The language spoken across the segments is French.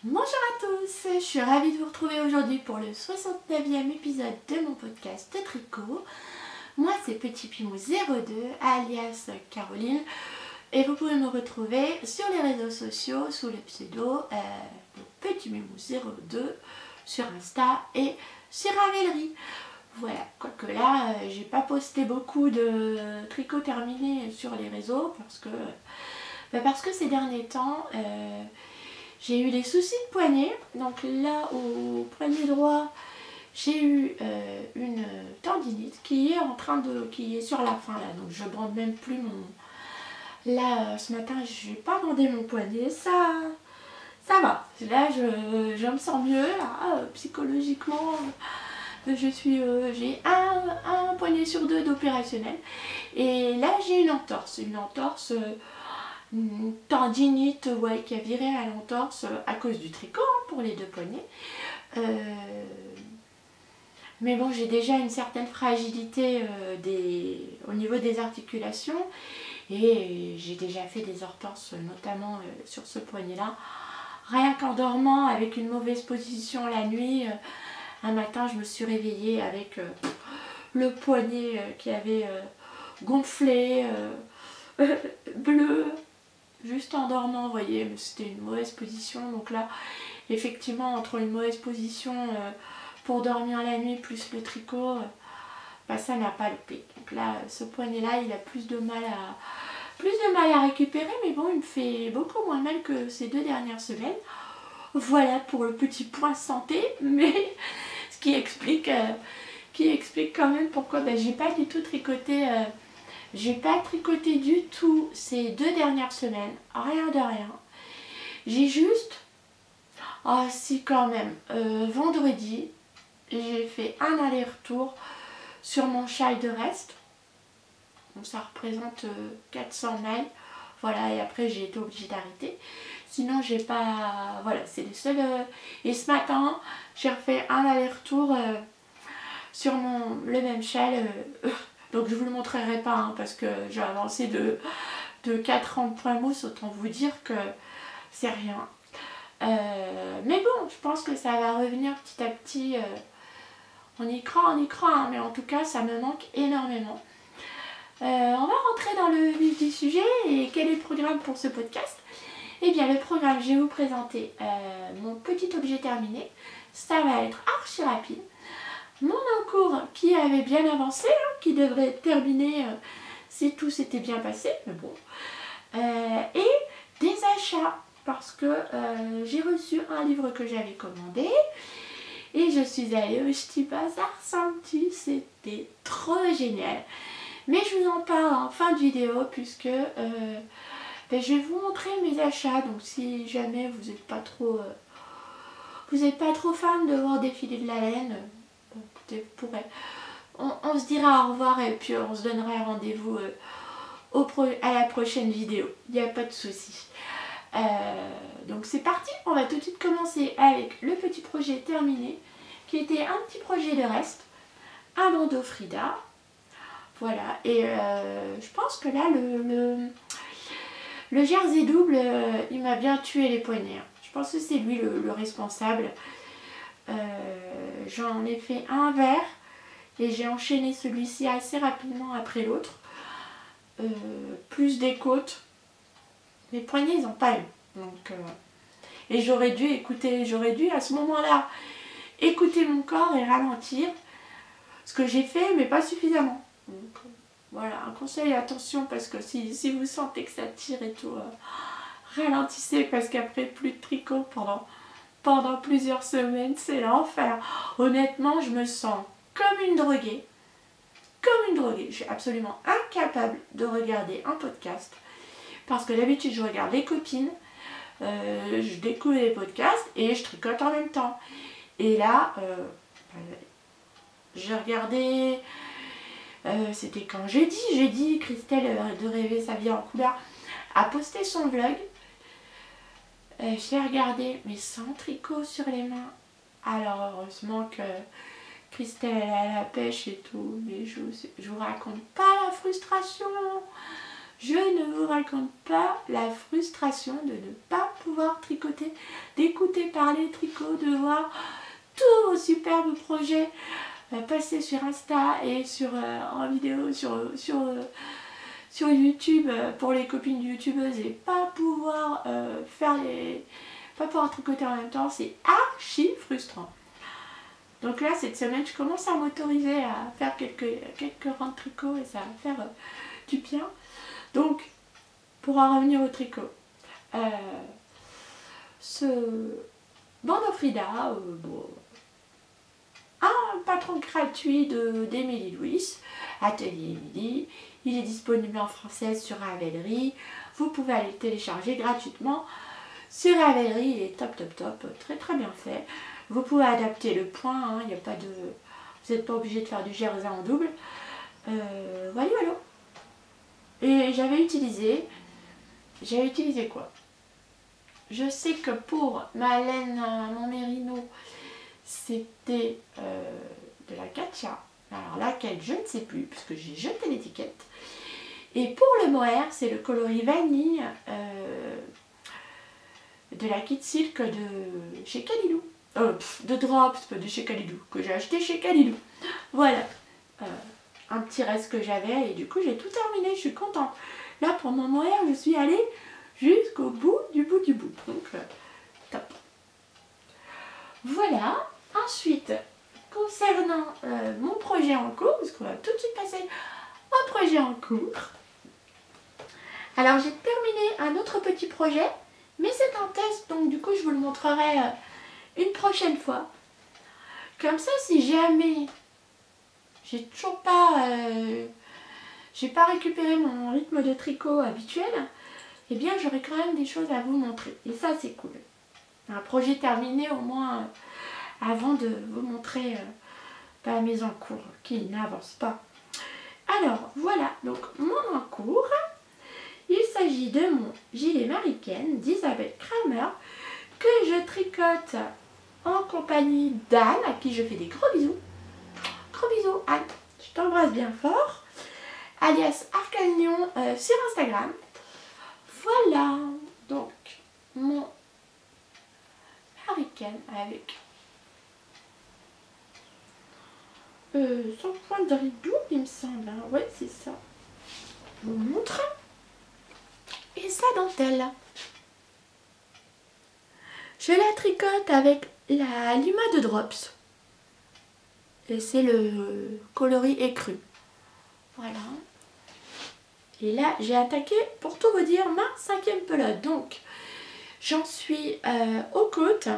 Bonjour à tous, je suis ravie de vous retrouver aujourd'hui pour le 69e épisode de mon podcast de tricot. Moi c'est Petit Pimou 02 alias Caroline et vous pouvez me retrouver sur les réseaux sociaux sous le pseudo Petit Pimou 02 sur Insta et sur Ravelry. Voilà, quoique là j'ai pas posté beaucoup de tricot terminé sur les réseaux parce que ces derniers temps j'ai eu des soucis de poignet. Donc là au poignet droit j'ai eu une tendinite qui est sur la fin là, donc je bande même plus mon... Là ce matin je n'ai pas bandé mon poignet, ça va. Là je me sens mieux là, psychologiquement. J'ai un poignet sur deux d'opérationnel. Et là j'ai une entorse. Une tendinite qui a viré à l'entorse à cause du tricot pour les deux poignets. Mais bon, j'ai déjà une certaine fragilité au niveau des articulations. Et j'ai déjà fait des entorses, notamment sur ce poignet-là. Rien qu'en dormant avec une mauvaise position la nuit, un matin je me suis réveillée avec le poignet qui avait gonflé, bleu, juste en dormant, vous voyez, mais c'était une mauvaise position. Donc là, effectivement, entre une mauvaise position pour dormir la nuit plus le tricot, ça n'a pas loupé. Donc là, ce poignet-là, il a plus de mal à récupérer, mais bon, il me fait beaucoup moins mal que ces 2 dernières semaines. Voilà pour le petit point santé, mais ce qui explique quand même pourquoi j'ai pas du tout tricoté. J'ai pas tricoté du tout ces 2 dernières semaines, rien de rien. J'ai juste, si quand même, vendredi, j'ai fait un aller-retour sur mon châle de reste. Donc ça représente 400 mailles. Voilà, et après j'ai été obligée d'arrêter. Sinon j'ai pas... Voilà, c'est les seuls... Et ce matin, j'ai refait un aller-retour sur le même châle. Donc je vous le montrerai pas parce que j'ai avancé de 4 ans de point mousse, autant vous dire que c'est rien. Mais bon, je pense que ça va revenir petit à petit. On y croit, hein, mais en tout cas ça me manque énormément. On va rentrer dans le vif du sujet. Et quel est le programme pour ce podcast? Eh bien le programme, je vais vous présenter mon petit objet terminé. Ça va être archi rapide. Mon encours qui avait bien avancé, qui devrait terminer si tout s'était bien passé, mais bon. Et des achats, parce que j'ai reçu un livre que j'avais commandé et je suis allée au Ch'ti Bazar samedi, c'était trop génial. Mais je vous en parle en fin de vidéo puisque je vais vous montrer mes achats, donc si jamais vous n'êtes pas trop fan de voir défiler de la laine, on se dira au revoir et puis on se donnera rendez-vous à la prochaine vidéo. Il n'y a pas de souci. Donc c'est parti, on va tout de suite commencer avec le petit projet terminé qui était un petit projet de reste, un bandeau Frida. Voilà, et je pense que là le jersey double, il m'a bien tué les poignets. Je pense que c'est lui le responsable. J'en ai fait un vert et j'ai enchaîné celui-ci assez rapidement après l'autre. Plus des côtes. Mes poignets ils n'ont pas eu. Donc, et j'aurais dû à ce moment-là écouter mon corps et ralentir. Ce que j'ai fait, mais pas suffisamment. Donc, voilà, un conseil, attention, parce que si vous sentez que ça tire et tout, ralentissez, parce qu'après plus de tricot pendant plusieurs semaines, c'est l'enfer. Honnêtement, je me sens comme une droguée. Je suis absolument incapable de regarder un podcast parce que d'habitude je regarde les copines, je découvre les podcasts et je tricote en même temps. Et là, j'ai regardé, c'était quand jeudi, Christelle de Rêver sa vie en couleur a posté son vlog. Je l'ai regardé, mais sans tricot sur les mains. Alors heureusement que Christelle elle est à la pêche et tout, mais je vous raconte pas la frustration. Je ne vous raconte pas la frustration de ne pas pouvoir tricoter, d'écouter parler tricot, de voir tous vos superbes projets passer sur Insta et en vidéo sur YouTube pour les copines youtubeuses et pas pouvoir pas pouvoir tricoter en même temps, c'est archi frustrant. Donc là, cette semaine, je commence à m'autoriser à faire quelques rangs de tricot et ça va faire du bien. Donc, pour en revenir au tricot, ce bandeau Frida, un patron gratuit d'Émilie Louis, Atelier Émilie, il est disponible en français sur Ravelry, vous pouvez aller le télécharger gratuitement sur Ravelry, il est top, très très bien fait. Vous pouvez adapter le point, hein, y a pas de, vous n'êtes pas obligé de faire du jersey en double. Voilà. Et j'avais utilisé quoi? Je sais que pour ma laine, mon mérino, c'était de la Katia. Alors laquelle, je ne sais plus, puisque j'ai jeté l'étiquette. Et pour le mohair, c'est le coloris vanille de la Kit Silk de chez Kalilou. De Drops, pas de chez Kalilou, que j'ai acheté chez Kalilou. Voilà. Un petit reste que j'avais et du coup j'ai tout terminé, je suis contente. Là pour mon mohair, je suis allée jusqu'au bout du bout. Donc top. Voilà. Ensuite, concernant mon projet en cours, parce qu'on va tout de suite passer au projet en cours. Alors j'ai terminé un autre petit projet, mais c'est un test, donc du coup je vous le montrerai une prochaine fois. Comme ça, si jamais j'ai toujours pas récupéré mon rythme de tricot habituel, eh bien j'aurai quand même des choses à vous montrer. Et ça c'est cool. Un projet terminé au moins avant de vous montrer mes encours qui n'avancent pas. Alors voilà, donc mon encours, il s'agit de mon gilet Marie-Ken d'Isabelle Kramer que je tricote en compagnie d'Anne, à qui je fais des gros bisous. Gros bisous Anne, je t'embrasse bien fort, alias Arcagnon sur Instagram. Voilà, donc mon Marie-Ken avec son point de rideau, il me semble. Hein. Ouais, c'est ça. Je vous montre. Et sa dentelle. Je la tricote avec la Lima de Drops. Et c'est le coloris écru. Voilà. Et là, j'ai attaqué, pour tout vous dire, ma 5e pelote. Donc, j'en suis aux côtes.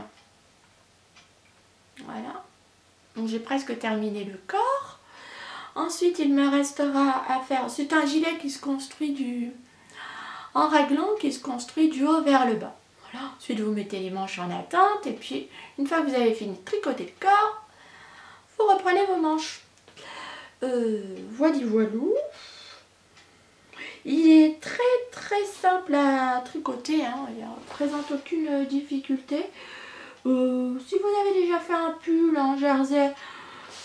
Voilà. Donc, j'ai presque terminé le corps. Ensuite, il me restera à faire... C'est un gilet qui se construit en raglan, qui se construit du haut vers le bas. Voilà. Ensuite, vous mettez les manches en attente. Et puis, une fois que vous avez fini de tricoter le corps, vous reprenez vos manches. Voilou. Il est très simple à tricoter, hein. Il ne présente aucune difficulté. Si vous avez déjà fait un pull en jersey,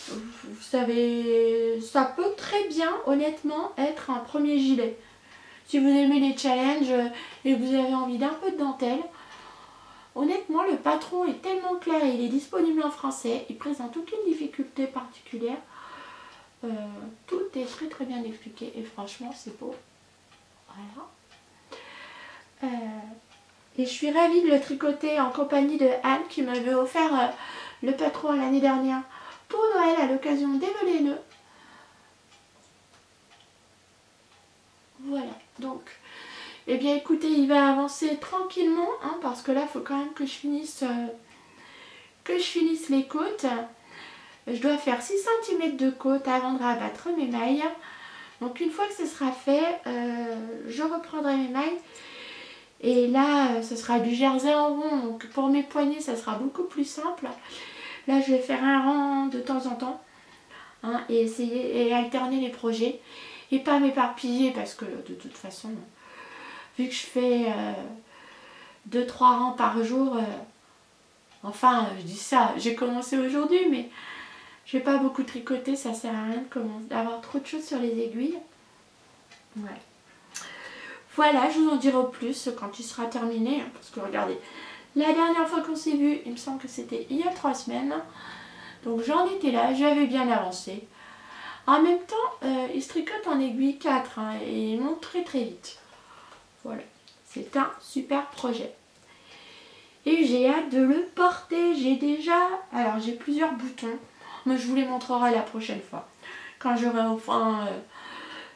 vous savez, ça peut très bien honnêtement être un premier gilet. Si vous aimez les challenges et que vous avez envie d'un peu de dentelle, honnêtement le patron est tellement clair et il est disponible en français, il présente aucune difficulté particulière. Tout est très bien expliqué et franchement c'est beau. Voilà. Et je suis ravie de le tricoter en compagnie de Anne qui m'avait offert le patron l'année dernière pour Noël à l'occasion des Velay-Neux. Voilà, donc, eh bien écoutez, il va avancer tranquillement, hein, parce que là, il faut quand même que je finisse les côtes. Je dois faire 6 cm de côte avant de rabattre mes mailles. Donc une fois que ce sera fait, je reprendrai mes mailles. Et là, ce sera du jersey en rond, donc pour mes poignets, ça sera beaucoup plus simple. Là, je vais faire un rang de temps en temps, hein, et essayer et alterner les projets. Et pas m'éparpiller parce que de toute façon, vu que je fais 2-3 rangs par jour, enfin, je dis ça, j'ai commencé aujourd'hui, mais je vais pas beaucoup tricoter, ça sert à rien d'avoir trop de choses sur les aiguilles. Ouais. Voilà, je vous en dirai plus quand il sera terminé. Parce que regardez, la dernière fois qu'on s'est vu, il me semble que c'était il y a 3 semaines. Donc j'en étais là, j'avais bien avancé. En même temps, il se tricote en aiguille 4 hein, et il monte très très vite. Voilà, c'est un super projet. Et j'ai hâte de le porter. J'ai déjà... Alors j'ai plusieurs boutons, mais je vous les montrerai la prochaine fois. Quand j'aurai enfin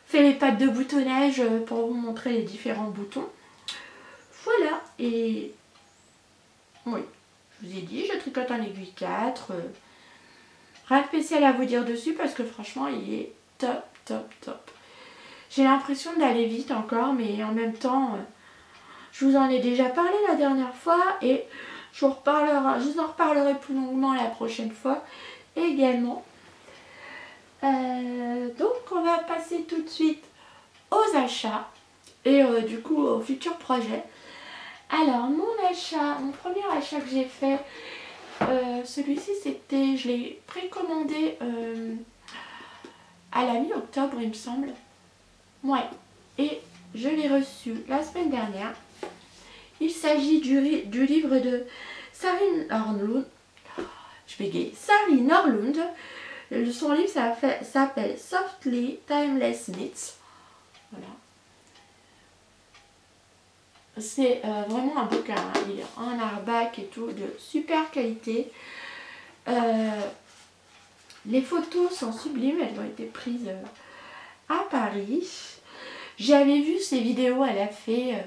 fait les pattes de boutonnage pour vous montrer les différents boutons. Voilà, et oui, je vous ai dit, je tricote en aiguille 4. Rien de spécial à vous dire dessus parce que franchement, il est top, top, top. J'ai l'impression d'aller vite encore, mais en même temps, je vous en ai déjà parlé la dernière fois et je vous en reparlerai plus longuement la prochaine fois également. Donc, on va passer tout de suite aux achats et du coup au futur projet. Alors mon premier achat que j'ai fait, celui-ci c'était, je l'ai précommandé à la mi-octobre il me semble. Ouais, et je l'ai reçu la semaine dernière. Il s'agit du livre de Sari Norlund. Je bégaye. Sari Norlund. Son livre s'appelle Softly Timeless Knits. Voilà. C'est vraiment un bouquin, hein. Il est en hardback et tout, de super qualité. Les photos sont sublimes, elles ont été prises à Paris. J'avais vu ses vidéos, elle a fait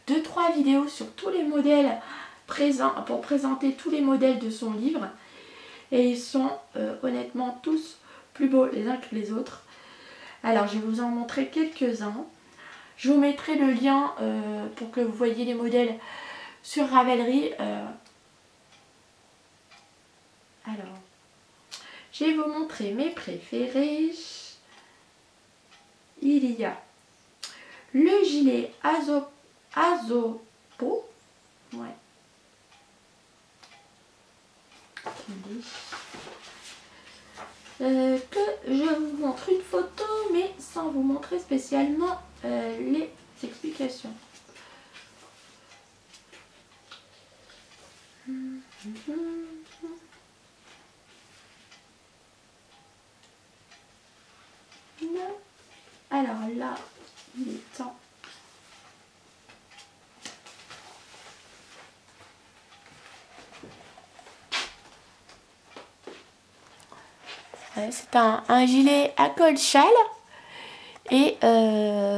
2-3 vidéos sur tous les modèles présents, pour présenter tous les modèles de son livre. Et ils sont honnêtement tous plus beaux les uns que les autres. Alors je vais vous en montrer quelques-uns. Je vous mettrai le lien pour que vous voyez les modèles sur Ravelry. Alors, je vais vous montrer mes préférés. Il y a le gilet Azopo. Ouais. Que je vous montre une photo, mais sans vous montrer spécialement les explications. Alors là, il est temps. C'est un gilet à col châle et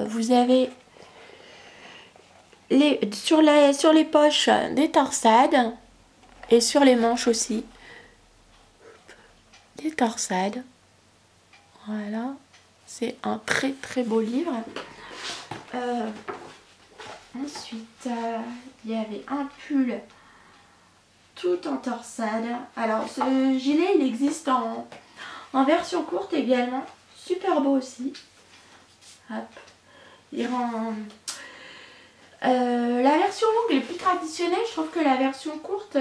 vous avez sur les poches des torsades et sur les manches aussi des torsades. Voilà, c'est un très très beau livre. Ensuite, il y avait un pull tout en torsade. Alors ce gilet il existe en version courte également, super beau aussi. Hop. Il rend... la version longue est plus traditionnelle, je trouve que la version courte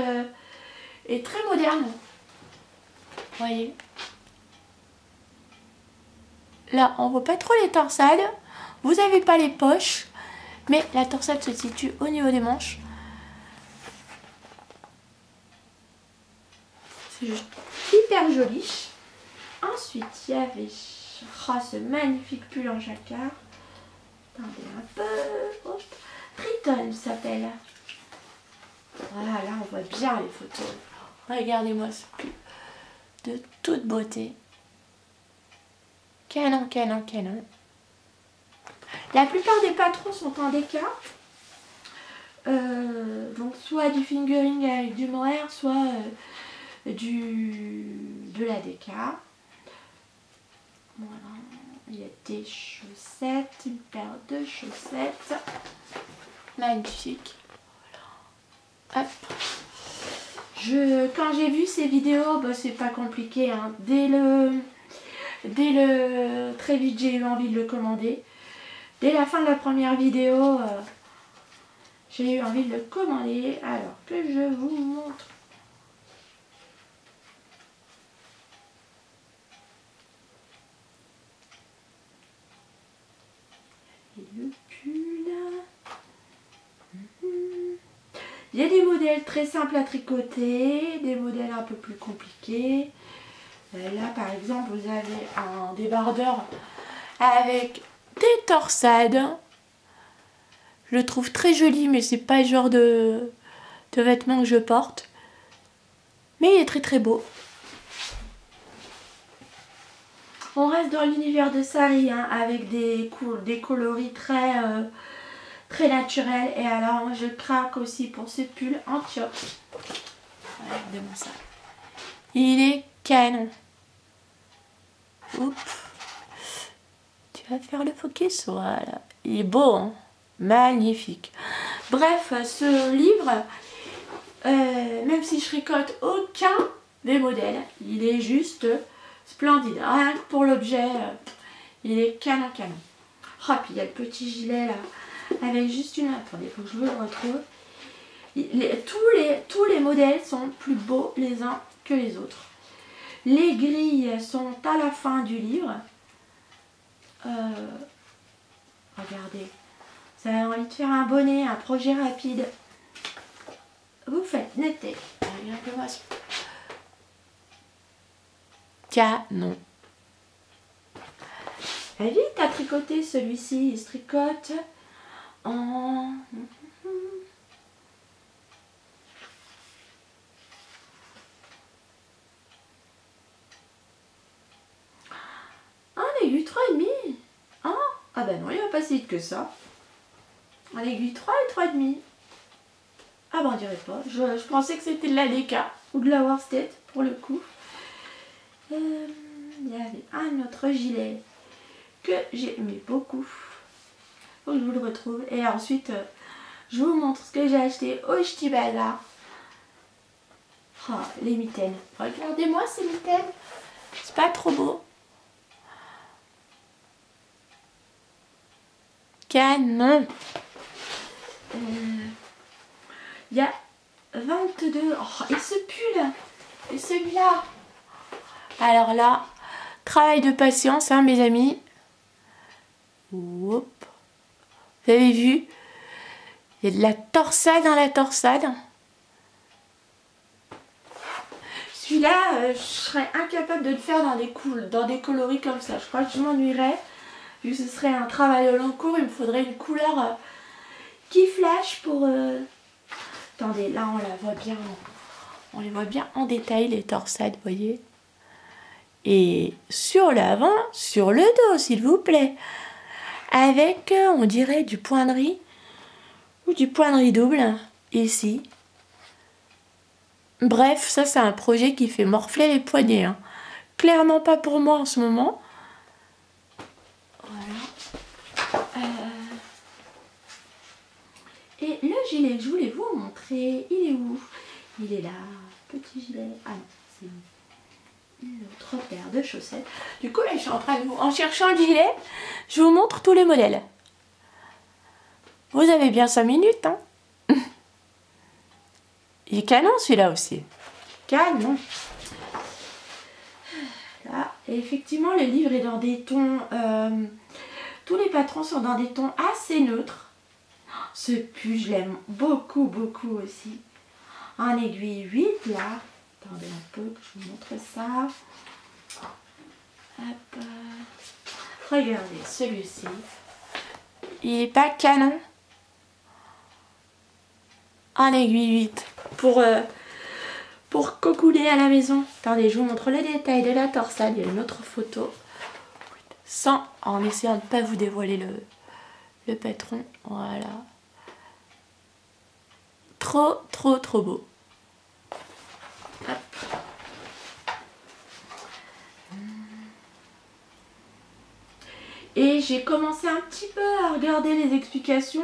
est très moderne. Vous voyez. Là, on voit pas trop les torsades. Vous n'avez pas les poches, mais la torsade se situe au niveau des manches. C'est hyper joli. Ensuite, il y avait ce magnifique pull en jacquard. Attendez un peu. Hop. Triton s'appelle. Voilà, là on voit bien les photos. Regardez-moi ce pull. De toute beauté. Canon, canon, canon. La plupart des patrons sont en déca. Donc soit du fingering avec du mohair, soit de la déca. Voilà. Il y a des chaussettes, une paire de chaussettes. Magnifique. Voilà. Hop. Quand j'ai vu ces vidéos, bah, c'est pas compliqué. Hein. Très vite, j'ai eu envie de le commander. Dès la fin de la première vidéo, j'ai eu envie de le commander. Alors que je vous montre. Et le pull. Il y a des modèles très simples à tricoter, des modèles un peu plus compliqués. Là par exemple vous avez un débardeur avec des torsades. Je le trouve très joli, mais c'est pas le genre de vêtements que je porte. Mais il est très très beau. On reste dans l'univers de Sari, hein, avec des coloris très naturels. Et alors je craque aussi pour ce pull en tioc. Voilà, regardez-moi ça. Il est canon. Oups. Tu vas faire le focus, voilà. Il est beau, hein. Magnifique. Bref, ce livre, même si je tricote aucun des modèles, il est juste splendide. Rien que pour l'objet, il est canon. Oh, puis il y a le petit gilet là, avec juste une... Attendez, il faut que je le retrouve. Tous les modèles sont plus beaux les uns que les autres. Les grilles sont à la fin du livre. Regardez. Vous avez envie de faire un bonnet, un projet rapide. Vous faites netter. Regardez-moi ça. Canon. Vite à tricoter celui-ci. Il se tricote en... en aiguille 3,5. Ah ben non, il va pas si vite que ça. En aiguille 3 et 3,5. Ah ben on dirait pas. Je pensais que c'était de la DK ou de la Worsted pour le coup. Il y avait un autre gilet que j'aimais beaucoup. Faut que je vous le retrouve. Et ensuite, je vous montre ce que j'ai acheté au Ch'ti Bazar. Oh, les mitaines. Regardez-moi ces mitaines. C'est pas trop beau. Canon. Il y a 22. Oh, et ce pull. Et celui-là. Alors là, travail de patience, hein, mes amis. Hop. Vous avez vu? Il y a de la torsade dans la torsade. Celui-là, je serais incapable de le faire dans des coloris comme ça. Je crois que je m'ennuierais. Vu que ce serait un travail au long cours, il me faudrait une couleur qui flash pour... Attendez, là on la voit bien. On les voit bien en détail, les torsades, vous voyez. Et sur l'avant, sur le dos, s'il vous plaît. Avec, on dirait, du point de riz. Ou du point de riz double, ici. Bref, ça c'est un projet qui fait morfler les poignets. Hein. Clairement pas pour moi en ce moment. Voilà. Et le gilet que je voulais vous montrer, il est où? Il est là. Petit gilet. Ah non, c'est une autre paire de chaussettes. Du coup, là, je suis en train de vous... En cherchant le gilet, je vous montre tous les modèles. Vous avez bien 5 minutes, hein. Il est canon, celui-là aussi. Canon. Là, et effectivement, le livre est dans des tons... tous les patrons sont dans des tons assez neutres. Ce pull, je l'aime beaucoup aussi. En aiguille 8, là. Attendez un peu que je vous montre ça. Hop. Regardez, celui-ci. Il est pas canon. En aiguille 8. Pour cocooner à la maison. Attendez, je vous montre les détails de la torsade. Il y a une autre photo. En essayant de ne pas vous dévoiler le patron. Voilà. Trop beau. Hop. Et j'ai commencé un petit peu à regarder les explications.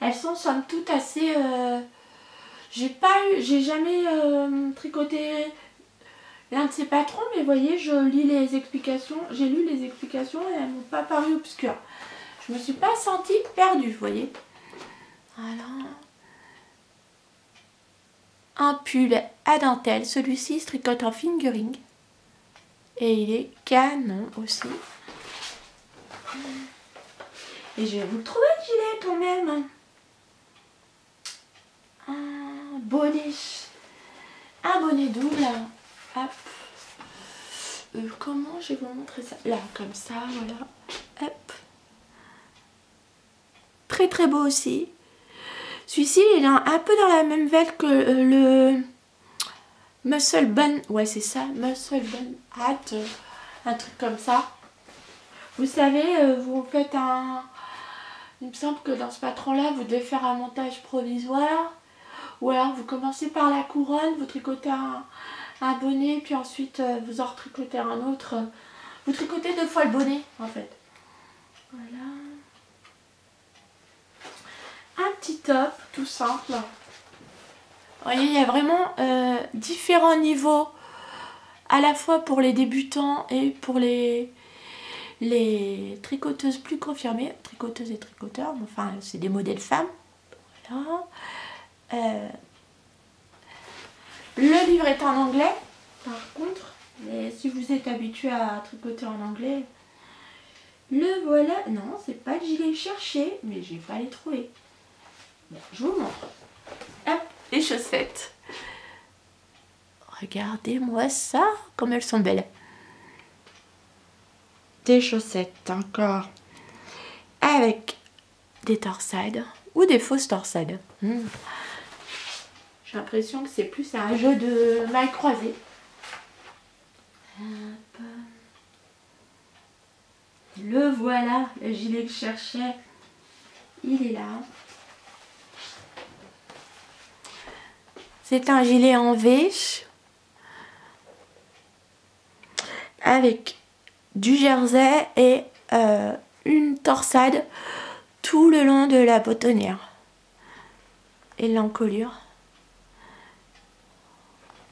Elles sont somme toute assez... j'ai jamais tricoté l'un de ces patrons, mais vous voyez, je lis les explications. J'ai lu les explications et elles m'ont pas paru obscures. Je me suis pas sentie perdue, vous voyez. Voilà. Un pull à dentelle. Celui-ci se tricote en fingering. Et il est canon aussi. Et je vais vous le trouver le gilet quand même. bonnet. Un bonnet double. Hop. Comment je vais vous montrer ça? Là, comme ça, voilà. Hop. Très très beau aussi. Celui-ci, il est un peu dans la même veine que le Muscle Bun. Ouais, c'est ça, Muscle Bun Hat. Un truc comme ça. Vous savez, vous faites un... Il me semble que dans ce patron-là, vous devez faire un montage provisoire. Ou alors, vous commencez par la couronne, vous tricotez un bonnet, puis ensuite, vous en retricotez un autre. Vous tricotez 2 fois le bonnet, en fait. Voilà. Un petit top, tout simple. Vous voyez, il y a vraiment différents niveaux, à la fois pour les débutants et pour les tricoteuses plus confirmées, tricoteuses et tricoteurs, enfin c'est des modèles femmes. Voilà. Le livre est en anglais, par contre, mais si vous êtes habitué à tricoter en anglais, le voilà. Non, c'est pas le gilet cherché, mais je vais pas les trouver. Bon, je vous montre. Hop, les chaussettes. Regardez-moi ça, comme elles sont belles. Des chaussettes encore avec des torsades ou des fausses torsades. J'ai l'impression que c'est plus un jeu de mailles croisées. Le voilà, le gilet que je cherchais, il est là. C'est un gilet en V avec du jersey et une torsade tout le long de la boutonnière et l'encolure.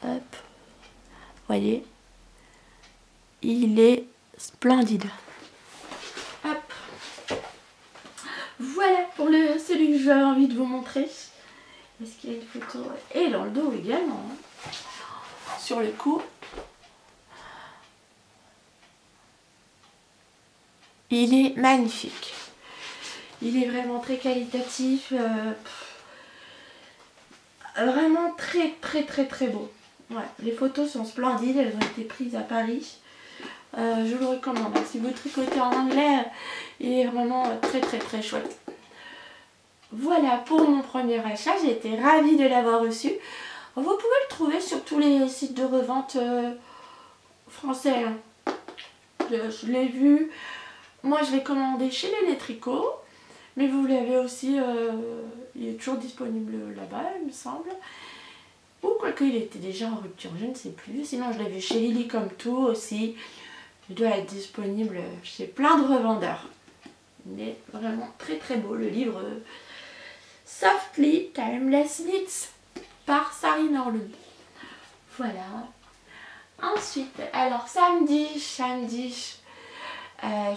Hop, voyez, il est splendide. Hop, voilà pour celui que j'avais envie de vous montrer. Est-ce qu'il y a une photo? Et dans le dos également, hein. Sur le cou. Il est magnifique. Il est vraiment très qualitatif. Vraiment très très très très beau. Ouais, les photos sont splendides. Elles ont été prises à Paris. Je le recommande. Si vous tricotez en anglais, il est vraiment très très très chouette. Voilà pour mon premier achat. J'ai été ravie de l'avoir reçu. Vous pouvez le trouver sur tous les sites de revente français. Je l'ai vu. Moi, je l'ai commandé chez les Tricots. Mais vous l'avez aussi, il est toujours disponible là-bas, il me semble. Ou quoique il était déjà en rupture, je ne sais plus. Sinon, je l'ai vu chez Lily comme tout aussi. Il doit être disponible chez plein de revendeurs. Il est vraiment très très beau, le livre Softly Timeless Knits par Sari Norlund. Voilà. Ensuite, alors samedi,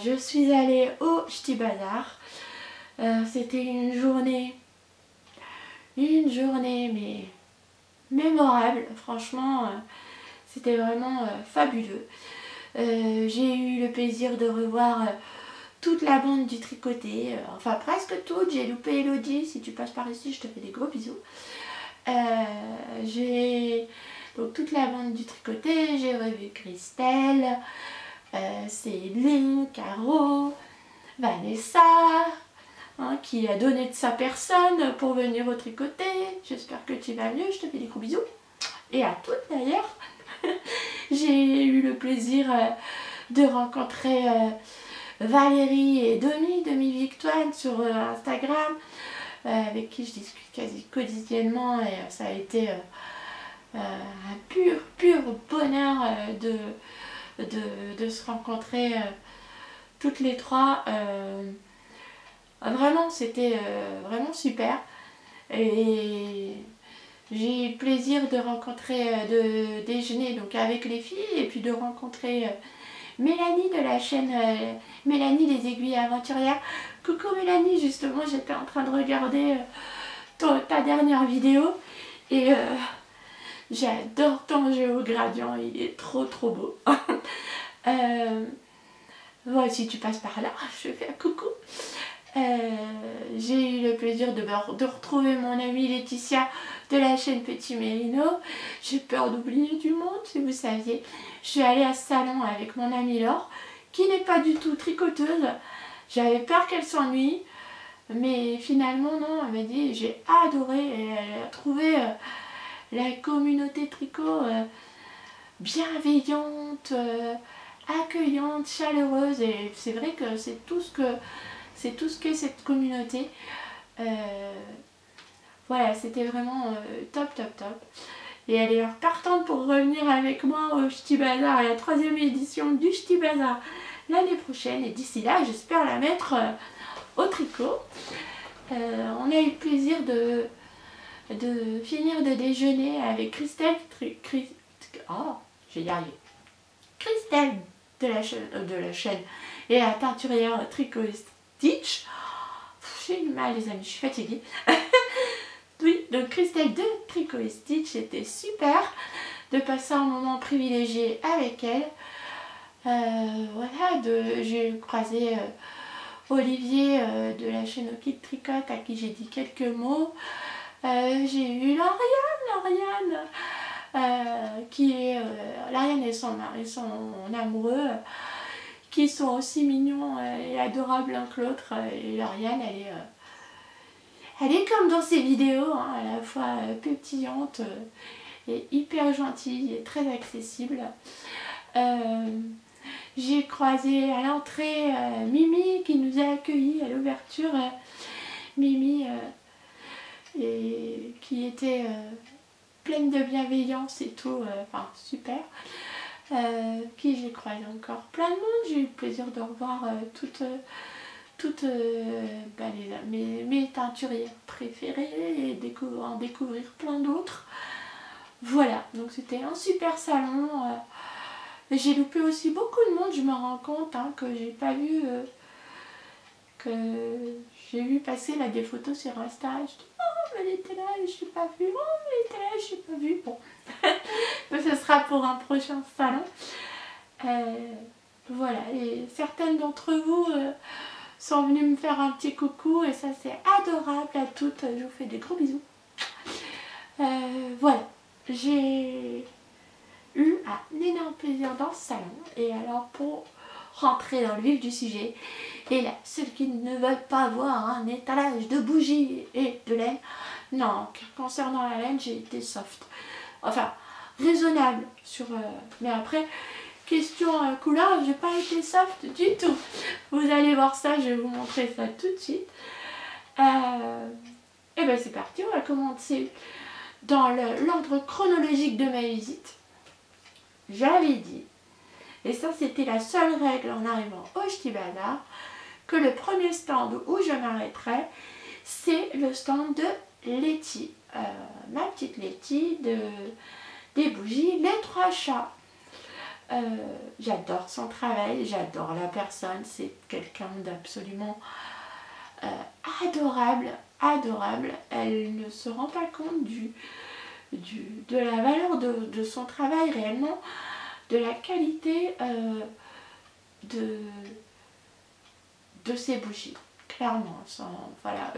je suis allée au Ch'ti Bazar. C'était une journée mais mémorable. Franchement, c'était vraiment fabuleux. J'ai eu le plaisir de revoir toute la bande du tricoté, enfin presque toute. J'ai loupé Elodie. Si tu passes par ici, je te fais des gros bisous. J'ai donc toute la bande du tricoté. J'ai revu Christelle, Céline, Caro, Vanessa, hein, qui a donné de sa personne pour venir au tricoté. J'espère que tu vas mieux, je te fais des gros bisous. Et à toutes d'ailleurs. J'ai eu le plaisir de rencontrer Valérie et Demi-Victoire sur Instagram, avec qui je discute quasi quotidiennement, et ça a été un pur bonheur de se rencontrer toutes les trois. Vraiment, c'était vraiment super. Et j'ai eu le plaisir de rencontrer, de déjeuner donc avec les filles, et puis de rencontrer Mélanie de la chaîne Mélanie les aiguilles aventurières. Coucou Mélanie, justement j'étais en train de regarder ta dernière vidéo et j'adore ton jeu au gradient, il est trop beau. Voilà, si tu passes par là, je fais un coucou. J'ai eu le plaisir de retrouver mon amie Laetitia de la chaîne Petit Mérino. J'ai peur d'oublier du monde, si vous saviez. Je suis allée à ce salon avec mon amie Laure, qui n'est pas du tout tricoteuse. J'avais peur qu'elle s'ennuie, mais finalement non, elle m'a dit j'ai adoré, et elle a trouvé la communauté tricot bienveillante, accueillante, chaleureuse, et c'est vrai que c'est tout ce qu'est cette communauté. Voilà, c'était vraiment top, top, top. Et elle est partante pour revenir avec moi au Ch'ti Bazar, à la 3e édition du Ch'ti Bazar l'année prochaine. Et d'ici là, j'espère la mettre au tricot. On a eu le plaisir de finir de déjeuner avec Christelle, je vais y arriver. Christelle de la chaîne et la teinturière Tricot Stitch. J'ai eu mal les amis, je suis fatiguée. Oui, donc Christelle de Tricot Stitch, c'était super de passer un moment privilégié avec elle. Voilà, j'ai croisé Olivier de la chaîne Au Kit Tricote, à qui j'ai dit quelques mots. J'ai eu Lauriane qui est Lauriane et son mari, son amoureux, qui sont aussi mignons et adorables l'un que l'autre. Et Lauriane, elle est comme dans ses vidéos, hein, à la fois pétillante et hyper gentille et très accessible. J'ai croisé à l'entrée Mimi qui nous a accueillis à l'ouverture. Mimi et qui était pleine de bienveillance et tout, enfin super. Qui j'ai croisé encore plein de monde. J'ai eu le plaisir de revoir toutes mes teinturières préférées et en découvrir plein d'autres. Voilà, donc c'était un super salon. J'ai loupé aussi beaucoup de monde, je me rends compte hein, que j'ai pas vu, que j'ai vu passer là des photos sur Insta. Je dis oh mais elle était là et je l'ai pas vue, oh mais elle était là et je l'ai pas vue. Bon, ce sera pour un prochain salon. Voilà, et certaines d'entre vous sont venues me faire un petit coucou et ça c'est adorable à toutes, je vous fais des gros bisous. Voilà, j'ai eu un énorme plaisir dans ce salon. Et alors pour rentrer dans le vif du sujet, et là, ceux qui ne veulent pas voir un étalage de bougies et de laine, non, concernant la laine, j'ai été soft. Enfin, raisonnable sur... mais après, question couleur, j'ai pas été soft du tout. Vous allez voir ça, je vais vous montrer ça tout de suite. Et ben c'est parti, on va commencer dans l'ordre chronologique de ma visite. J'avais dit, et ça c'était la seule règle en arrivant au Ch'ti Bazar, que le premier stand où je m'arrêterai, c'est le stand de Letty, ma petite Letty des bougies Les Trois Chats. J'adore son travail, j'adore la personne, c'est quelqu'un d'absolument adorable, adorable. Elle ne se rend pas compte de la valeur de son travail réellement, de la qualité de ses bougies, clairement. Voilà,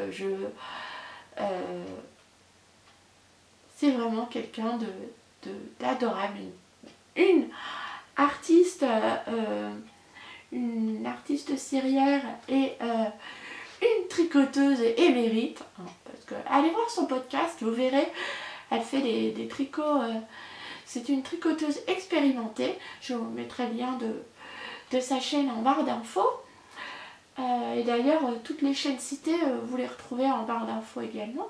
c'est vraiment quelqu'un d'adorable, une artiste serrière et une tricoteuse émérite, hein, parce que allez voir son podcast, vous verrez, elle fait des tricots, c'est une tricoteuse expérimentée. Je vous mettrai le lien de sa chaîne en barre d'infos. Et d'ailleurs, toutes les chaînes citées, vous les retrouvez en barre d'infos également.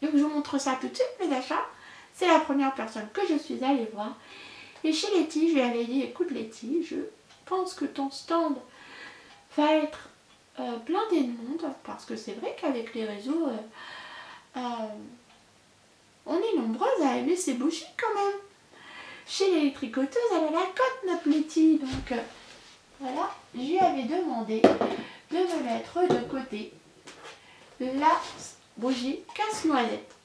Donc je vous montre ça tout de suite, mes achats. C'est la première personne que je suis allée voir. Et chez Letty, je lui avais dit, écoute Letty, je pense que ton stand va être blindé de monde. Parce que c'est vrai qu'avec les réseaux, on est nombreuses à aimer ces bougies quand même. Chez les tricoteuses, elle a la cote, notre Letty. Donc voilà, je lui avais demandé de me mettre de côté la bougie casse-noisette.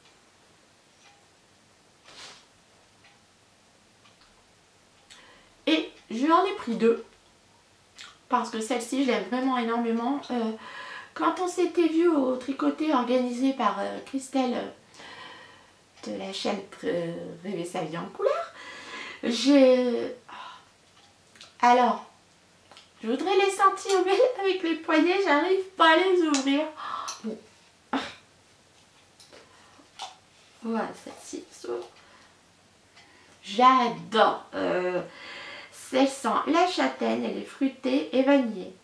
Et je en ai pris deux parce que celle-ci, je l'aime vraiment énormément. Quand on s'était vu au tricoté organisé par Christelle de la chaîne Rêver sa vie en couleur, alors, je voudrais les sentir, mais avec les poignets, j'arrive pas à les ouvrir. Bon. Voilà, celle-ci s'ouvre. J'adore. Elle sent la châtaigne, elle est fruitée et vanillée.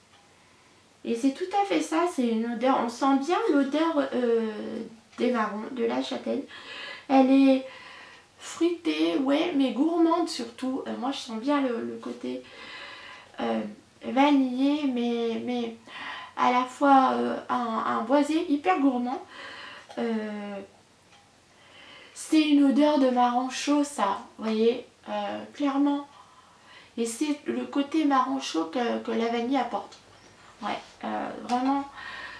Et c'est tout à fait ça, c'est une odeur, on sent bien l'odeur des marrons, de la châtaigne. Elle est fruitée, ouais, mais gourmande surtout. Moi, je sens bien le côté vanillé, mais à la fois un boisé hyper gourmand. C'est une odeur de marron chaud, ça, vous voyez, clairement. Et c'est le côté marron chaud que la vanille apporte. Ouais, vraiment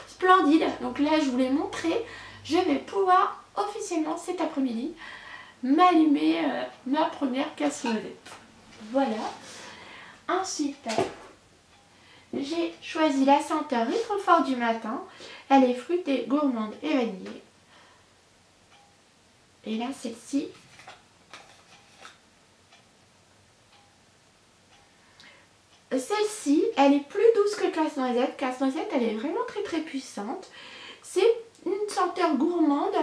splendide. Donc là, je vous l'ai montré. Je vais pouvoir officiellement cet après-midi m'allumer ma première casse-noisette. Voilà. Ensuite, j'ai choisi la senteur Réconfort du matin. Elle est fruitée, gourmande et vanillée. Et là, celle-ci, elle est plus douce que Casse-Noisette. Casse-Noisette, elle est vraiment très très puissante. C'est une senteur gourmande,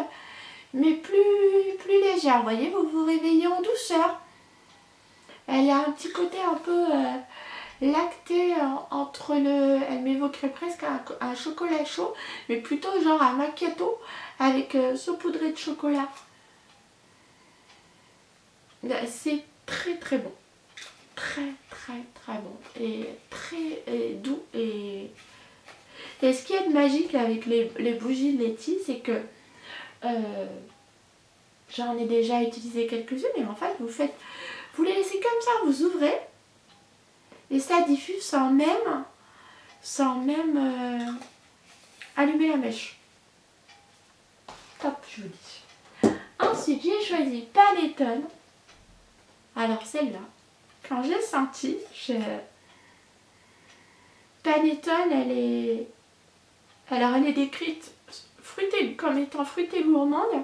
mais plus légère. Vous voyez, vous vous réveillez en douceur. Elle a un petit côté un peu lacté entre le... Elle m'évoquerait presque un chocolat chaud, mais plutôt genre un macchiato avec saupoudré de chocolat. C'est très très bon. Très très très bon. Et très doux. Et ce qui est magique avec les bougies de Letty, c'est que j'en ai déjà utilisé quelques-unes et en fait vous les laissez comme ça, vous ouvrez et ça diffuse sans même allumer la mèche. Top, je vous dis. Ensuite, j'ai choisi Panettone. Alors celle-là, quand j'ai senti, Panettone, elle est décrite fruitée, comme étant fruitée gourmande,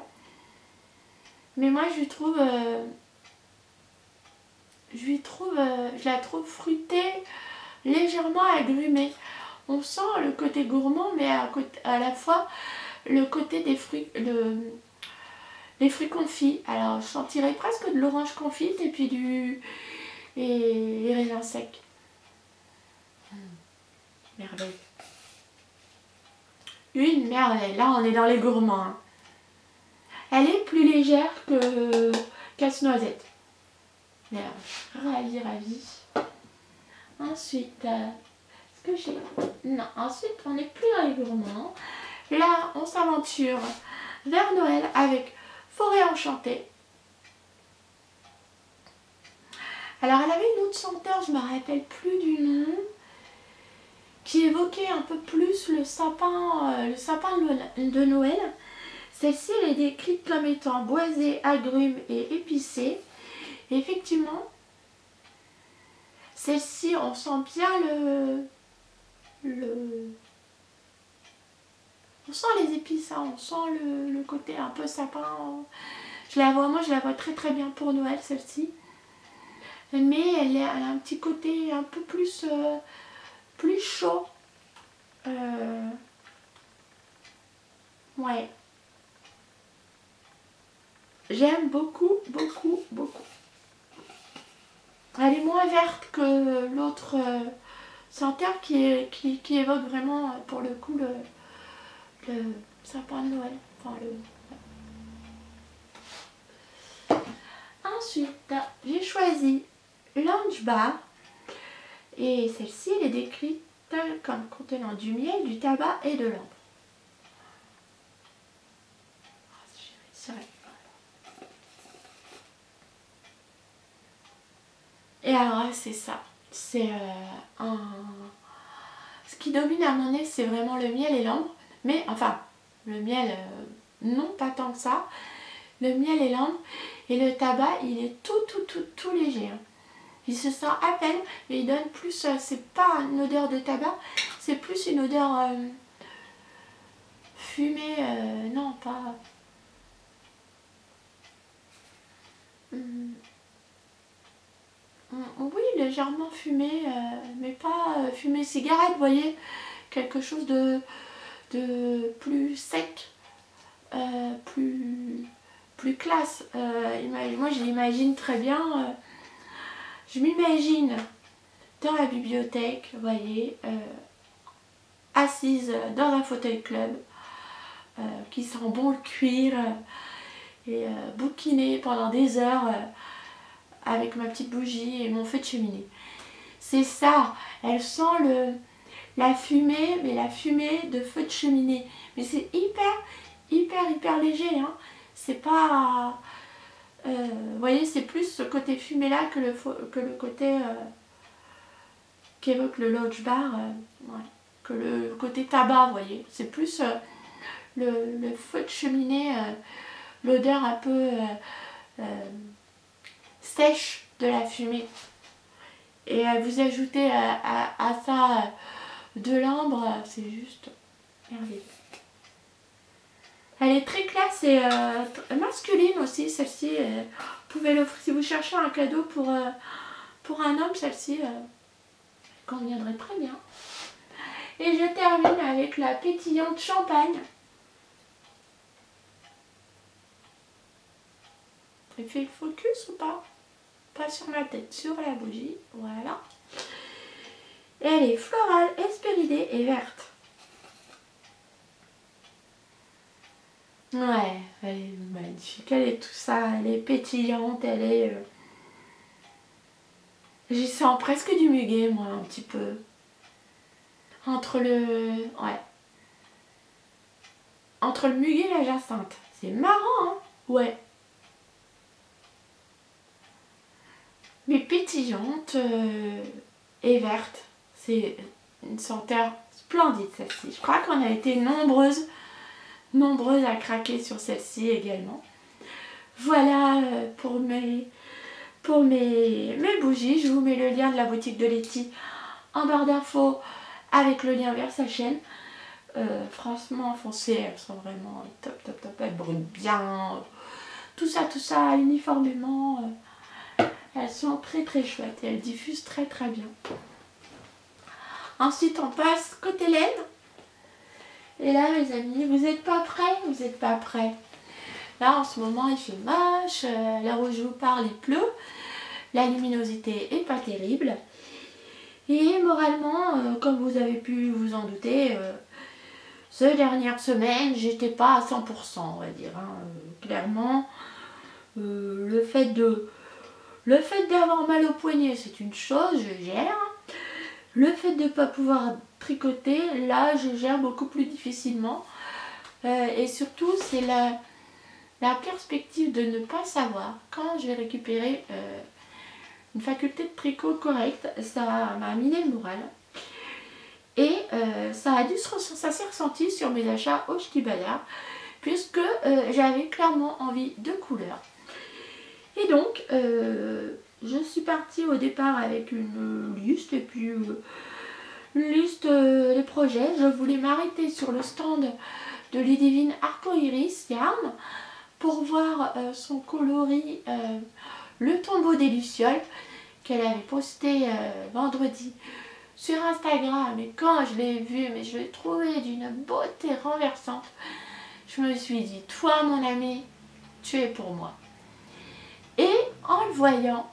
mais moi je la trouve fruitée, légèrement agrumée. On sent le côté gourmand, mais à la fois le côté des fruits, les fruits confits. Alors je sentirais presque de l'orange confite et puis les raisins secs. Merveille. Une merveille. Là on est dans les gourmands. Hein. Elle est plus légère que Casse-Noisette. Ravie. Ensuite, est-ce que j'ai... Non, ensuite on n'est plus dans les gourmands. Là on s'aventure vers Noël avec Forêt Enchantée. Alors elle avait une autre senteur, je ne me rappelle plus du nom, qui évoquait un peu plus le sapin de Noël. Celle-ci, elle est décrite comme étant boisée, agrumes et épicée. Et effectivement, celle-ci, on sent bien on sent les épices, hein, on sent le côté un peu sapin. Je la vois très très bien pour Noël, celle-ci. Mais elle a un petit côté un peu plus chaud. Ouais. J'aime beaucoup. Elle est moins verte que l'autre senteur qui évoque vraiment pour le coup le sapin de Noël. Enfin, Ensuite, j'ai choisi Lunch Bar. Et celle-ci, elle est décrite comme contenant du miel, du tabac et de l'ambre. Et alors c'est ça, c'est ce qui domine à mon nez, c'est vraiment le miel et l'ambre, mais enfin le miel non pas tant que ça, le miel et l'ambre, et le tabac il est tout léger, hein. Il se sent à peine, mais il donne plus, c'est pas une odeur de tabac, c'est plus une odeur fumée, non pas... Oui, légèrement fumé, mais pas fumé cigarette, vous voyez, quelque chose de plus sec, plus classe. Moi, je l'imagine très bien. Je m'imagine dans la bibliothèque, vous voyez, assise dans un fauteuil club, qui sent bon le cuir, et bouquiner pendant des heures avec ma petite bougie et mon feu de cheminée. C'est ça, elle sent la fumée, mais la fumée de feu de cheminée. Mais c'est hyper léger, hein. C'est pas... vous voyez, c'est plus ce côté fumé là que le côté qu'évoque le Lodge Bar, ouais, que le côté tabac, vous voyez. C'est plus le feu de cheminée, l'odeur un peu sèche de la fumée. Et vous ajoutez à ça de l'ambre, c'est juste merveilleux. Elle est très classe et masculine aussi, celle-ci. Vous pouvez l'offrir si vous cherchez un cadeau pour un homme, celle-ci conviendrait très bien. Et je termine avec la pétillante champagne. Elle fait le focus ou pas? Pas sur ma tête, sur la bougie, voilà. Et elle est florale, hespéridée et verte. Ouais, elle est magnifique, elle est tout ça, elle est pétillante, elle est... J'y sens presque du muguet, moi, un petit peu. Entre le... Ouais. Entre le muguet et la jacinthe. C'est marrant, hein? Ouais. Mais pétillante et verte. C'est une senteur splendide, celle-ci. Je crois qu'on a été nombreuses à craquer sur celle-ci également. Voilà pour mes bougies. Je vous mets le lien de la boutique de Letty en barre d'infos avec le lien vers sa chaîne. Franchement, foncez, elles sont vraiment top. Elles brûlent bien. Tout ça, uniformément. Elles sont très chouettes et elles diffusent très bien. Ensuite, on passe côté laine. Et là, mes amis, vous n'êtes pas prêts? Vous n'êtes pas prêts. Là, en ce moment, il fait moche. Là où je vous parle, il pleut. La luminosité est pas terrible. Et moralement, comme vous avez pu vous en douter, ces dernières semaines, j'étais pas à 100%, on va dire. Hein. Clairement, le fait d'avoir mal au poignet, c'est une chose, je gère. Le fait de ne pas pouvoir tricoter, là, je gère beaucoup plus difficilement. Et surtout, c'est la perspective de ne pas savoir quand je vais récupérer une faculté de tricot correcte. Ça m'a miné le moral. Et ça s'est ressenti sur mes achats au Ch'ti Bazar, puisque j'avais clairement envie de couleurs. Et donc, je suis partie au départ avec une liste, et puis une liste des projets. Je voulais m'arrêter sur le stand de Ludivine Arcoiris Yarn pour voir son coloris Le Tombeau des Lucioles, qu'elle avait posté vendredi sur Instagram. Et quand je l'ai vu, mais je l'ai trouvé d'une beauté renversante, je me suis dit, toi mon ami, tu es pour moi. Et en le voyant,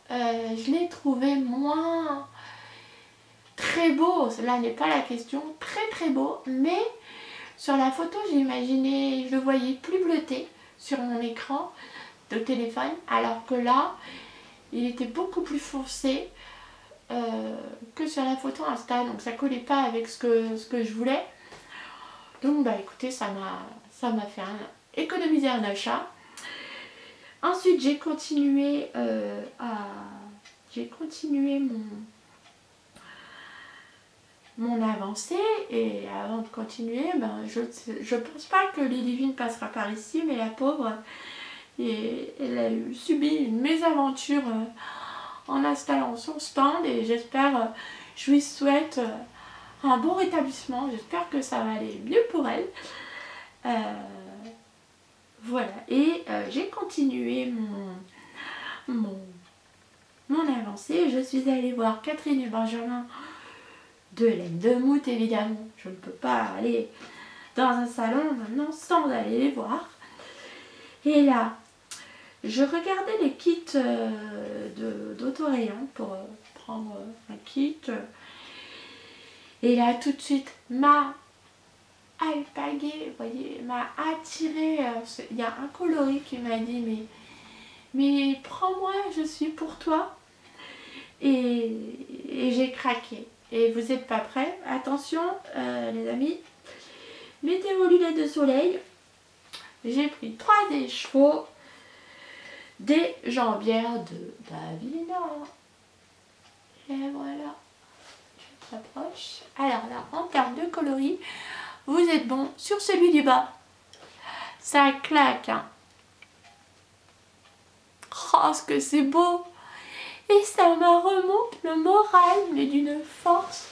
je l'ai trouvé moins très beau. Là n'est pas la question, très beau, mais sur la photo je le voyais plus bleuté sur mon écran de téléphone, alors que là il était beaucoup plus foncé que sur la photo Insta, donc ça collait pas avec ce que je voulais. Donc bah écoutez, ça m'a fait économiser un achat. Ensuite j'ai continué mon avancée, et avant de continuer, ben, je pense pas que Ludivine passera par ici, mais la pauvre, et elle a subi une mésaventure en installant son stand, et j'espère, je lui souhaite un bon rétablissement, j'espère que ça va aller mieux pour elle. Voilà, et j'ai continué mon avancée. Je suis allée voir Catherine et Benjamin de Laine de Moute, évidemment. Je ne peux pas aller dans un salon maintenant sans aller les voir. Et là, je regardais les kits d'Autorayon pour prendre un kit. Et là, tout de suite, m'a alpagué, vous voyez, m'a attiré. Il y a un coloris qui m'a dit, mais prends-moi, je suis pour toi. Et j'ai craqué. Et vous n'êtes pas prêts? Attention, les amis, mettez vos lunettes de soleil. J'ai pris 3 des chevaux, des jambières de Bavina. Et voilà, je t'approche. Alors là, en termes de coloris, vous êtes bon sur celui du bas. Ça claque, hein. Oh, ce que c'est beau! Et ça me remonte le moral, mais d'une force,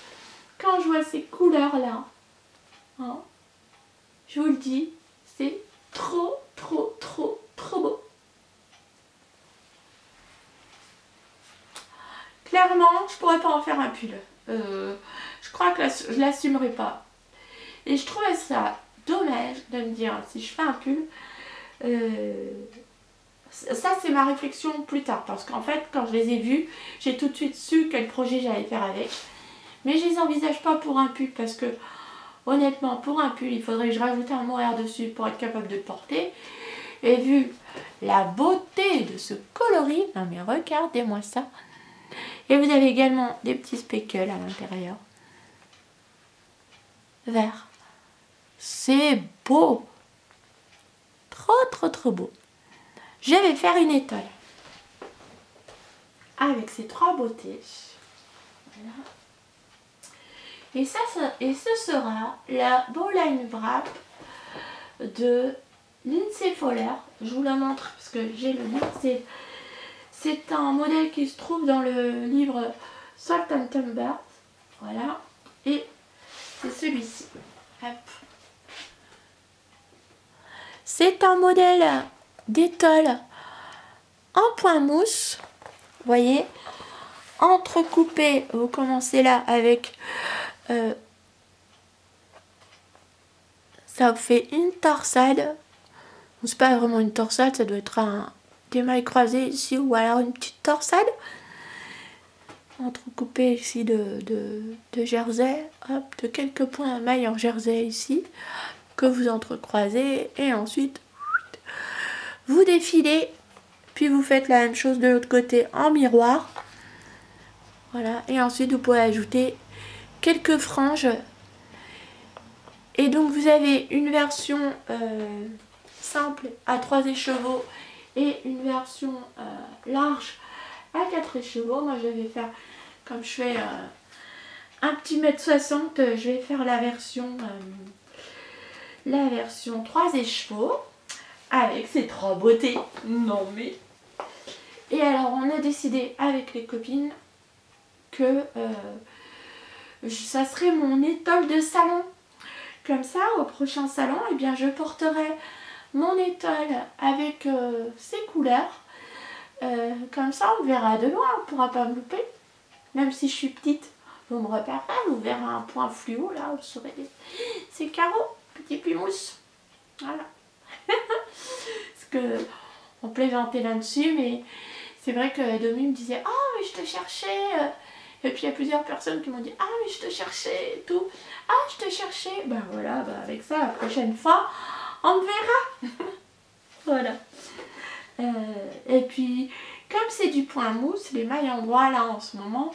quand je vois ces couleurs-là. Hein, je vous le dis, c'est trop, trop, trop, trop beau. Clairement, je pourrais pas en faire un pull. Je crois que je l'assumerai pas. Et je trouvais ça dommage de me dire, si je fais un pull, ça c'est ma réflexion plus tard, parce qu'en fait quand je les ai vus, j'ai tout de suite su quel projet j'allais faire avec. Mais je les envisage pas pour un pull, parce que honnêtement pour un pull il faudrait que je rajoute un mohair dessus pour être capable de le porter. Et vu la beauté de ce coloris, non mais regardez-moi ça. Et vous avez également des petits speckles à l'intérieur. Vert. C'est beau. Trop trop trop beau. Je vais faire une étole avec ces 3 beautés. Voilà. Et ce sera la Bowline Wrap de Lindsay Fowler. Je vous la montre parce que j'ai le livre. C'est un modèle qui se trouve dans le livre Salt and Timber. Voilà. Et c'est celui-ci. C'est un modèle d'étole en point mousse, vous voyez, entrecoupé. Vous commencez là avec ça vous fait une torsade. C'est pas vraiment une torsade, ça doit être des mailles croisées ici, ou alors une petite torsade entrecoupée ici de jersey, hop, de quelques points à mailles en jersey ici que vous entrecroisez, et ensuite vous défilez, puis vous faites la même chose de l'autre côté en miroir. Voilà, et ensuite vous pouvez ajouter quelques franges. Et donc vous avez une version simple à 3 écheveaux et une version large à 4 écheveaux. Moi je vais faire, comme je fais un petit 1m60 m, je vais faire la version 3 écheveaux. Avec ces 3 beautés. Non mais... Et alors on a décidé avec les copines que ça serait mon étole de salon. Comme ça, au prochain salon, eh bien, je porterai mon étole avec ces couleurs. Comme ça, on verra de loin, on ne pourra pas me louper. Même si je suis petite, vous me repérerez, vous verrez un point fluo là, vous saurez ces carreaux, petits pumous. Voilà. Parce que on plaisantait là-dessus, mais c'est vrai que Domi me disait « Ah, mais je te cherchais !» Et puis il y a plusieurs personnes qui m'ont dit « Ah, mais je te cherchais !» et tout. « Ah, je te cherchais !» Ben voilà, ben avec ça, la prochaine fois, on me verra. Voilà. Et puis, comme c'est du point mousse, les mailles en bois là en ce moment,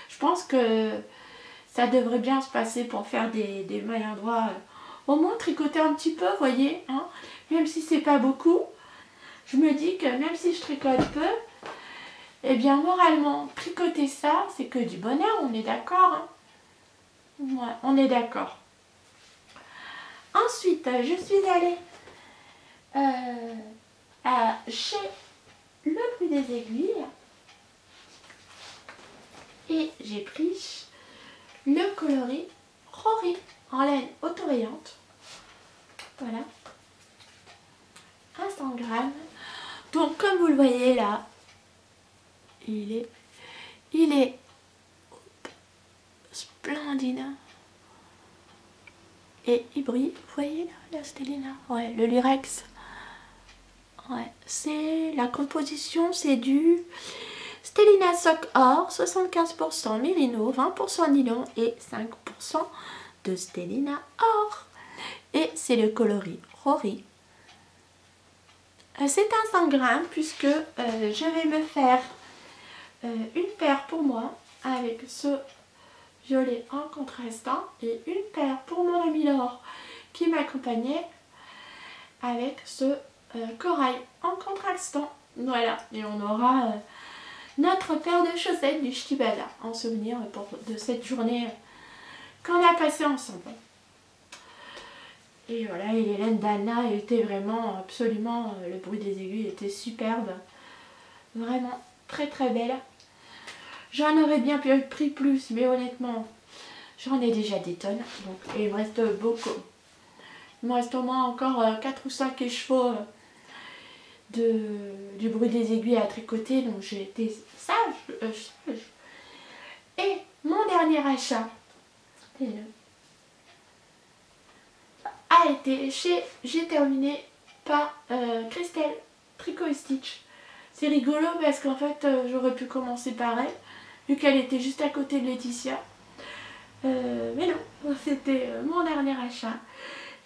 je pense que ça devrait bien se passer pour faire des mailles en bois. Au moins tricoter un petit peu, vous voyez, hein, même si c'est pas beaucoup. Je me dis que même si je tricote peu, eh bien moralement, tricoter ça, c'est que du bonheur, on est d'accord, hein. Ouais, on est d'accord. Ensuite, je suis allée chez Le Bruit des Aiguilles et j'ai pris le coloris Rory en laine autorayante. Voilà, à 100 grammes. Donc comme vous le voyez là, il est splendide. Et il brille, vous voyez là, la Stellina. Ouais, le lurex. Ouais, c'est la composition, c'est du Stellina Sock Or, 75% mérino, 20% nylon et 5% de Stellina Or. Et c'est le coloris Rory. C'est un 100 grammes puisque je vais me faire une paire pour moi avec ce violet en contrastant et une paire pour mon ami Laure qui m'accompagnait avec ce corail en contrastant. Voilà, et on aura notre paire de chaussettes du Stibada en souvenir de cette journée qu'on a passée ensemble. Et voilà, et l'Hélène d'Anna était vraiment absolument, le bruit des aiguilles était superbe, vraiment très très belle. J'en aurais bien pris plus, mais honnêtement, j'en ai déjà des tonnes, donc, et il me reste beaucoup. Il me reste au moins encore 4 ou 5 écheveaux du bruit des aiguilles à tricoter, donc j'ai été sage. Et mon dernier achat a été j'ai terminé par Christelle Tricot & Stitch. C'est rigolo parce qu'en fait j'aurais pu commencer par elle, vu qu'elle était juste à côté de Laetitia. Mais non, c'était mon dernier achat.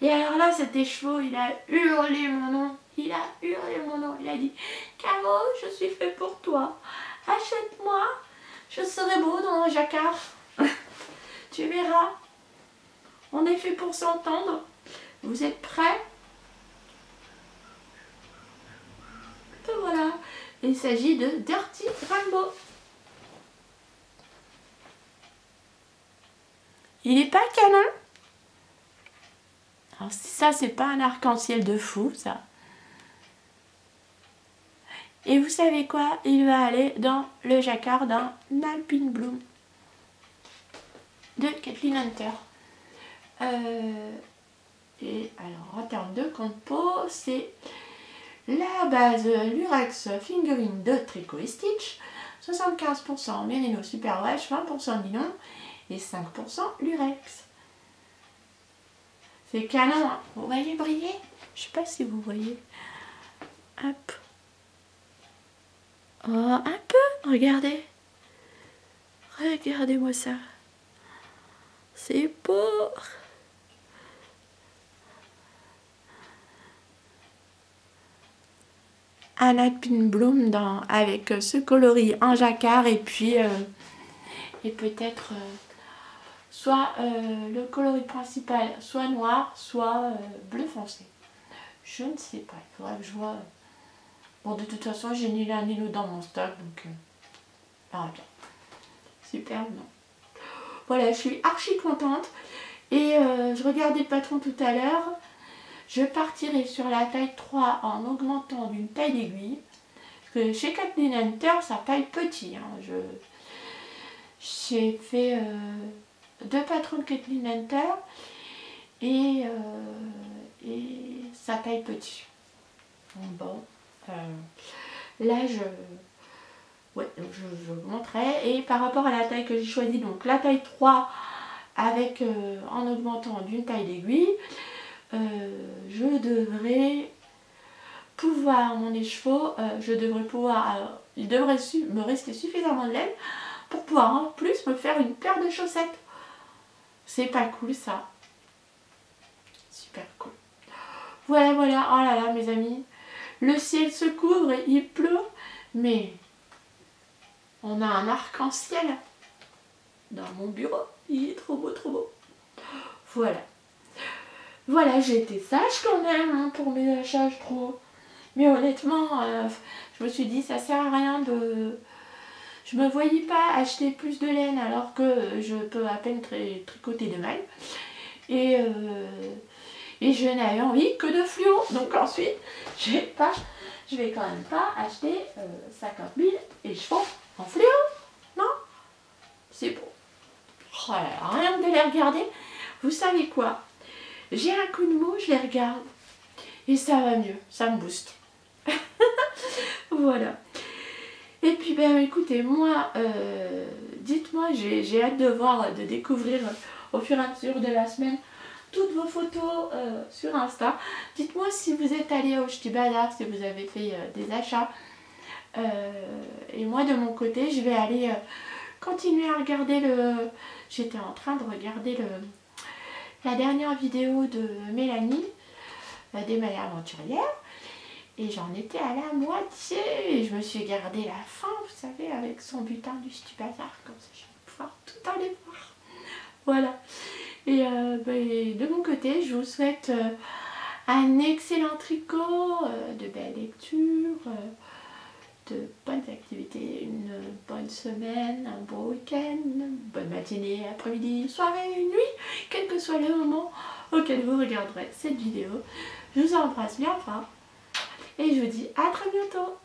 Et alors là, cet écheveau, il a hurlé mon nom. Il a hurlé mon nom. Il a dit « Caro, je suis fait pour toi. Achète-moi. Je serai beau dans un jacquard. Tu verras. On est fait pour s'entendre. Vous êtes prêts ?» Et voilà. Il s'agit de Dirty Rainbow. Il est pas canon? Alors ça, c'est pas un arc-en-ciel de fou, ça. Et vous savez quoi? Il va aller dans le jacquard d'un Alpine Bloom de Kathleen Hunter. Et alors, en termes de compo, c'est la base Lurex Fingering de Tricot & Stitch, 75% Merino Super Wash, 20% nylon et 5% Lurex. C'est canon, hein. Vous voyez briller? Je sais pas si vous voyez. Hop. Oh, un peu, regardez. Regardez-moi ça. C'est beau. Un Alpine Bloom avec ce coloris en jacquard et puis et peut-être soit le coloris principal soit noir, soit bleu foncé. Je ne sais pas, il faudrait que je vois. Bon, de toute façon, j'ai ni l'un ni l'autre dans mon stock, donc bien. Superbe, non? Voilà, je suis archi contente. Et je regardais le patron tout à l'heure. Je partirai sur la taille 3 en augmentant d'une taille d'aiguille. Parce que chez Kathleen Hunter, ça taille petit. Hein. J'ai fait 2 patrons de Kathleen Hunter et ça taille petit. Bon, là je vous montrerai. Et par rapport à la taille que j'ai choisie, donc la taille 3 avec en augmentant d'une taille d'aiguille, je devrais pouvoir, mon écheveau, il devrait me rester suffisamment de laine pour pouvoir en plus me faire une paire de chaussettes. C'est pas cool ça? Super cool. Voilà, voilà, oh là là mes amis, le ciel se couvre et il pleut, mais on a un arc-en-ciel dans mon bureau, il est trop beau, trop beau. Voilà. Voilà, j'ai été sage quand même hein, pour mes achats, je trouve. Mais honnêtement, je me suis dit, ça sert à rien de... Je me voyais pas acheter plus de laine alors que je peux à peine tricoter de mailles. et je n'avais envie que de fluo. Donc ensuite, je vais quand même pas acheter 50 000 écheveaux en fluo. Non, c'est bon. Oh là là, rien que de les regarder, vous savez quoi? J'ai un coup de mou, je les regarde et ça va mieux, ça me booste. Voilà. Et puis ben écoutez, moi, dites-moi, j'ai hâte de voir, de découvrir au fur et à mesure de la semaine toutes vos photos sur Insta. Dites-moi si vous êtes allé au Ch'ti Bazar, si vous avez fait des achats. Et moi de mon côté, je vais aller continuer à regarder J'étais en train de regarder la dernière vidéo de Mélanie, des Maya Aventurières. Et j'en étais à la moitié. Et je me suis gardé la fin, vous savez, avec son butin du Ch'ti Bazar. Comme ça, je vais pouvoir tout aller voir. Voilà. Et de mon côté, je vous souhaite un excellent tricot, de belles lectures, de bonnes activités, une bonne semaine, un beau week-end, une bonne matinée, après-midi, soirée, nuit, quel que soit le moment auquel vous regarderez cette vidéo. Je vous embrasse bien fort et je vous dis à très bientôt.